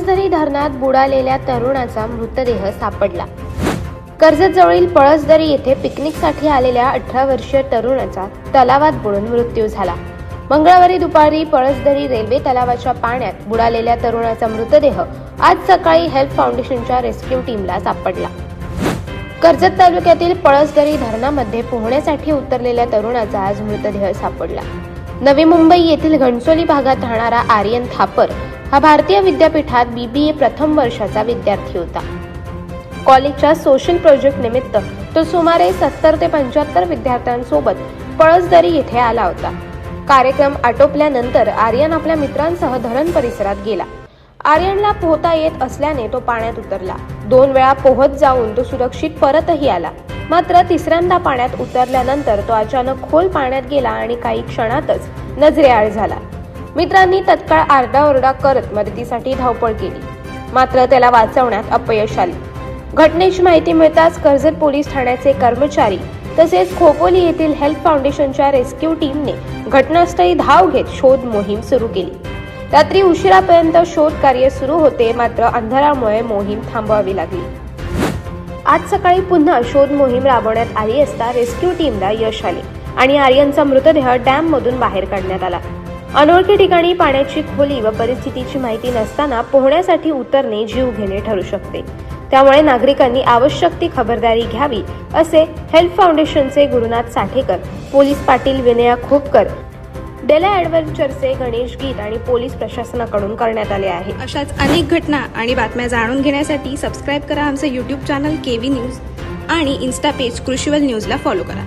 पळसदरी धरणात बुडालेल्या तरुणाचा मृतदेह सापडला। कर्जतजवळील पळसदरी येथे पिकनिकसाठी आलेल्या 18 वर्षीय तरुणाचा तलावात बुडून मृत्यू झाला। मंगळवारी दुपारी पळसदरी रेल्वे तलावाच्या पाण्यात बुडालेल्या तरुणाचा मृतदेह आज सकाळी हेल्प फाउंडेशनच्या रेस्क्यू टीमला सापडला। कर्जत तालुक्यातील पळसदरी धरणामध्ये पोहण्यासाठी उतरलेल्या तरुणाचा आज मृतदेह सापडला। नवी मुंबई येथील घणसोली भागात राहणारा आर्यन थापर हा भारतीय विद्यापीठात BBA प्रथम वर्षाचा विद्यार्थी होता। कॉलेजच्या सोशल प्रोजेक्ट निमित्त तो सुमारे 70 ते 75 विद्यार्थ्यांसोबत पळसदरी येथे आला होता। कार्यक्रम आटोपल्यानंतर आर्यन आपल्या मित्रांसह धरण परिसरात गेला। आर्यनला पोहता येत असल्याने तो पाण्यात उतरला। 2 वेळा पोहत जाऊन तो सुरक्षित परतही आला। मात्र तिसऱ्यांदा पाण्यात उतरल्यानंतर तो अचानक खोल पाण्यात गेला आणि काही क्षणातच नजरेआड झाला। मित्रांनी तत्काळ आरडाओरडा करत मदतीसाठी धावपळ केली, मात्र त्याला वाचवण्यात अपयश आले। घटनेची माहिती मिळताच कर्जत पोलीस ठाण्याचे कर्मचारी तसेच खोपोली येथील हेल्प फाउंडेशनच्या रेस्क्यू टीमने घटनास्थळी धाव घेत शोध मोहीम सुरू केली। रात्री उशिरापर्यंत शोध कार्य सुरू होते, मात्र अंधारामुळे मोहीम थांबवावी लागली। आज सकाळी पुन्हा शोध मोहीम राबवण्यात आली असता रेस्क्यू टीमला यश आले आणि आर्यनचा मृतदेह डॅम मधून बाहेर काढण्यात आला। अनोळखी ठिकाणी पाण्याची खोली व परिस्थितीची माहिती नसताना पोहण्यासाठी उतरणे जीव घेणे ठरू शकते, त्यामुळे नागरिकांनी आवश्यक ती खबरदारी घ्यावी, असे हेल्प फाउंडेशनचे गुरुनाथ साठेकर, पोलीस पाटील विनया खोपकर, डेला ॲडव्हेंचरचे गणेश गीत आणि पोलीस प्रशासनाकडून करण्यात आले आहे। अशाच अनेक घटना आणि बातम्या जाणून घेण्यासाठी सबस्क्राईब करा आमचे YouTube चॅनल KV न्यूज आणि इन्स्टा पेज कृषीवल न्यूजला फॉलो करा।